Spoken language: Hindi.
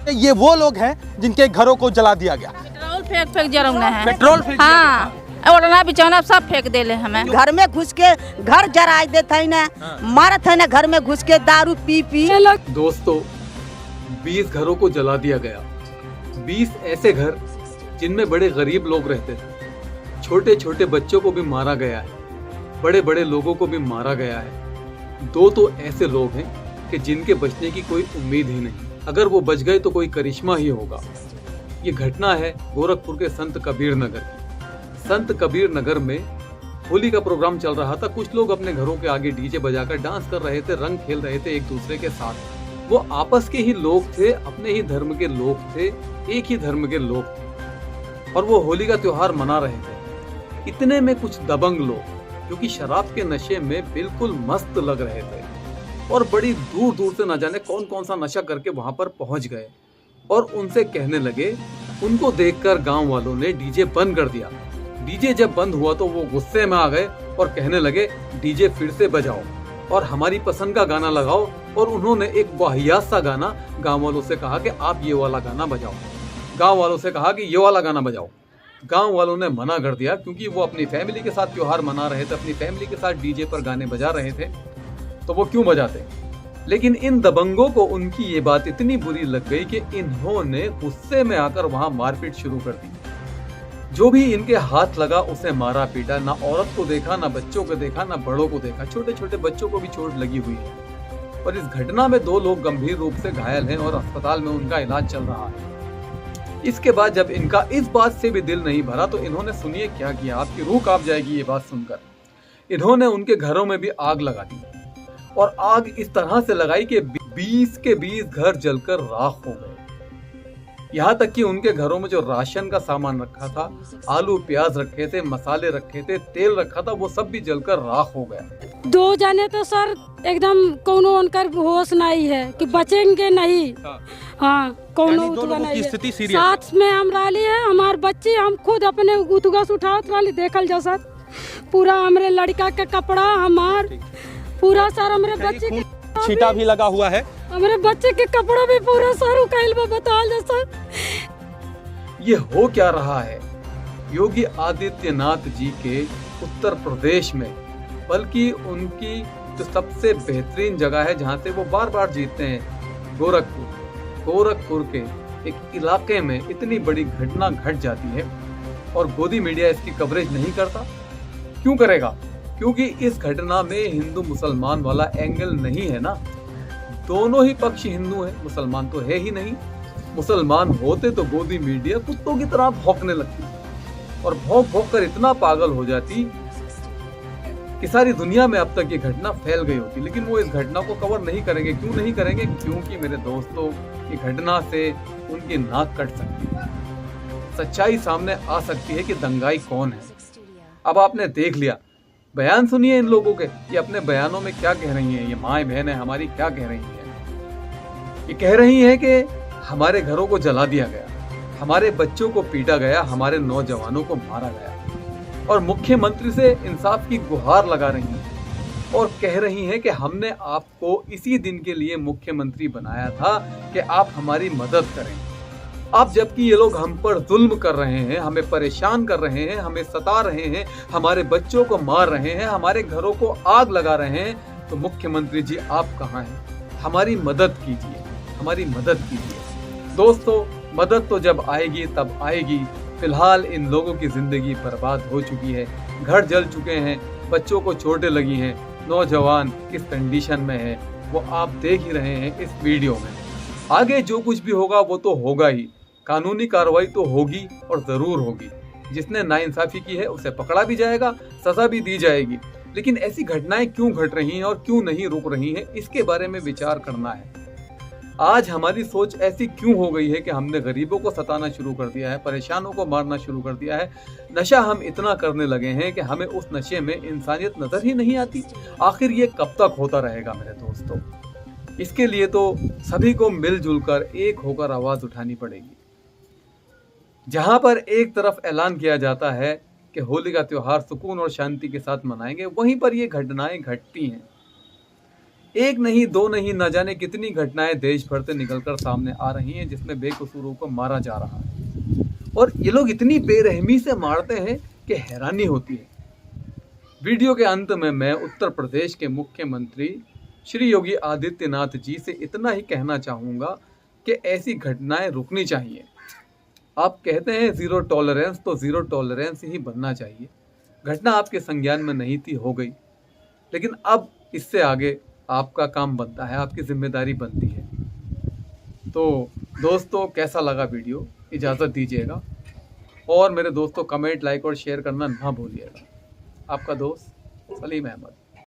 ये वो लोग हैं जिनके घरों को जला दिया गया। पेट्रोल फेंक जरौना है। पेट्रोल फेंक दिया हाँ, ओढ़ना बिछौना सब फेंक देले हमें। घर में घुस के घर जराई देते है ना, मारत है ना घर में घुस के दारू पी पी। दोस्तों 20 घरों को जला दिया गया। 20 ऐसे घर जिनमें बड़े गरीब लोग रहते थे। छोटे छोटे बच्चों को भी मारा गया है, बड़े बड़े लोगों को भी मारा गया है। 2 तो ऐसे लोग हैं कि जिनके बचने की कोई उम्मीद ही नहीं। अगर वो बच गए तो कोई करिश्मा ही होगा। ये घटना है गोरखपुर के संत कबीर नगर की। संत कबीर नगर में होली का प्रोग्राम चल रहा था। कुछ लोग अपने घरों के आगे डीजे बजाकर डांस कर रहे थे, रंग खेल रहे थे एक दूसरे के साथ। वो आपस के ही लोग थे, अपने ही धर्म के लोग थे, एक ही धर्म के लोग थे, और वो होली का त्योहार मना रहे थे। इतने में कुछ दबंग लोग जो कि शराब के नशे में बिल्कुल मस्त लग रहे थे और बड़ी दूर दूर से न जाने कौन कौन सा नशा करके वहां पर पहुंच गए और उनसे कहने लगे। उनको देखकर गांव वालों ने डीजे बंद कर दिया। डीजे जब बंद हुआ तो वो गुस्से में आ गए और कहने लगे डीजे फिर से बजाओ और हमारी पसंद का गाना लगाओ। और उन्होंने एक वाहियात सा गाना गांव वालों से कहा कि आप ये वाला गाना बजाओ। गांव वालों से कहा कि ये वाला गाना बजाओ। गांव वालों ने मना कर दिया क्योंकि वो अपनी फैमिली के साथ त्योहार मना रहे थे, अपनी फैमिली के साथ डीजे पर गाने बजा रहे थे, तो वो क्यों बजाते। लेकिन इन दबंगों को उनकी ये बात इतनी बुरी लग गई कि इन्होंने गुस्से में आकर वहां मारपीट शुरू कर दी। जो भी इनके हाथ लगा उसे मारा पीटा। ना औरत को देखा, ना बच्चों को देखा, ना बड़ों को देखा। छोटे छोटे बच्चों को भी चोट लगी हुई है और इस घटना में 2 लोग गंभीर रूप से घायल हैं और अस्पताल में उनका इलाज चल रहा है। इसके बाद जब इनका इस बात से भी दिल नहीं भरा तो इन्होंने सुनिए क्या किया, आपकी रूह कांप जाएगी ये बात सुनकर। इन्होंने उनके घरों में भी आग लगा दी और आग इस तरह से लगाई कि 20 के 20 घर जलकर राख हो गए। यहाँ तक कि उनके घरों में जो राशन का सामान रखा था, आलू प्याज रखे थे, मसाले रखे थे, तेल रखा था, वो सब भी जलकर राख हो गया। 2 जाने तो सर एकदम कोनो उनकर होश नहीं है कि बचेंगे नहीं। हाँ कोनो की स्थिति सीरियस। साथ में हम राली है, हमारे बच्चे, हम खुद अपने गुथुगा से उठावत वाली देखल जा सर। पूरा हमारे लड़का का कपड़ा, हमार पूरा सर हमारे बच्चे छींटा भी लगा हुआ है, हमारे बच्चे के कपड़ा भी पूरा सर उकाइल में बताल जैसा। ये हो क्या रहा है। योगी आदित्यनाथ जी के उत्तर प्रदेश में, बल्कि उनकी जो सबसे बेहतरीन जगह है जहां से वो बार बार जीतते हैं, गोरखपुर के एक इलाके में इतनी बड़ी घटना घट जाती है और गोदी मीडिया इसकी कवरेज नहीं करता। क्यों करेगा? क्योंकि इस घटना में हिंदू मुसलमान वाला एंगल नहीं है ना। दोनों ही पक्ष हिंदू हैं, मुसलमान तो है ही नहीं। मुसलमान होते तो गोदी मीडिया कुत्तों की तरह भौंकने लगती और भौंक भौंक कर इतना पागल हो जाती कि सारी दुनिया में अब तक ये घटना फैल गई होती। लेकिन वो इस घटना को कवर नहीं करेंगे। क्यों नहीं करेंगे? क्योंकि मेरे दोस्तों, ये घटना से उनकी नाक कट सकती है, सच्चाई सामने आ सकती है कि दंगाई कौन है। अब आपने देख लिया। बयान सुनिए इन लोगों के, ये अपने बयानों में क्या कह रही हैं। ये माएँ बहन है हमारी, क्या कह रही हैं। ये कह रही हैं कि हमारे घरों को जला दिया गया, हमारे बच्चों को पीटा गया, हमारे नौजवानों को मारा गया, और मुख्यमंत्री से इंसाफ की गुहार लगा रही हैं और कह रही हैं कि हमने आपको इसी दिन के लिए मुख्यमंत्री बनाया था कि आप हमारी मदद करें। अब जबकि ये लोग हम पर जुल्म कर रहे हैं, हमें परेशान कर रहे हैं, हमें सता रहे हैं, हमारे बच्चों को मार रहे हैं, हमारे घरों को आग लगा रहे हैं, तो मुख्यमंत्री जी आप कहाँ हैं? हमारी मदद कीजिए, हमारी मदद कीजिए। दोस्तों, मदद तो जब आएगी तब आएगी। फिलहाल इन लोगों की जिंदगी बर्बाद हो चुकी है, घर जल चुके हैं, बच्चों को चोटें लगी हैं, नौजवान किस कंडीशन में है वो आप देख ही रहे हैं इस वीडियो में। आगे जो कुछ भी होगा वो तो होगा ही, कानूनी कार्रवाई तो होगी और जरूर होगी। जिसने नाइंसाफी की है उसे पकड़ा भी जाएगा, सजा भी दी जाएगी। लेकिन ऐसी घटनाएं क्यों घट रही हैं और क्यों नहीं रुक रही हैं, इसके बारे में विचार करना है। आज हमारी सोच ऐसी क्यों हो गई है कि हमने गरीबों को सताना शुरू कर दिया है, परेशानों को मारना शुरू कर दिया है। नशा हम इतना करने लगे हैं कि हमें उस नशे में इंसानियत नजर ही नहीं आती। आखिर ये कब तक होता रहेगा मेरे दोस्तों? इसके लिए तो सभी को मिलजुल कर एक होकर आवाज उठानी पड़ेगी। जहां पर एक तरफ ऐलान किया जाता है कि होली का त्योहार सुकून और शांति के साथ मनाएंगे, वहीं पर ये घटनाएं घटती हैं। एक नहीं, दो नहीं, न जाने कितनी घटनाएं देश भर से निकलकर सामने आ रही हैं जिसमें बेकसूरों को मारा जा रहा है। और ये लोग इतनी बेरहमी से मारते हैं कि हैरानी होती है। वीडियो के अंत में मैं उत्तर प्रदेश के मुख्यमंत्री श्री योगी आदित्यनाथ जी से इतना ही कहना चाहूँगा कि ऐसी घटनाएं रुकनी चाहिए। आप कहते हैं ज़ीरो टॉलरेंस, तो ज़ीरो टॉलरेंस ही बनना चाहिए। घटना आपके संज्ञान में नहीं थी, हो गई, लेकिन अब इससे आगे आपका काम बनता है, आपकी जिम्मेदारी बनती है। तो दोस्तों, कैसा लगा वीडियो इजाज़त दीजिएगा, और मेरे दोस्तों कमेंट, लाइक और शेयर करना ना भूलिएगा। आपका दोस्त सलीम अहमद।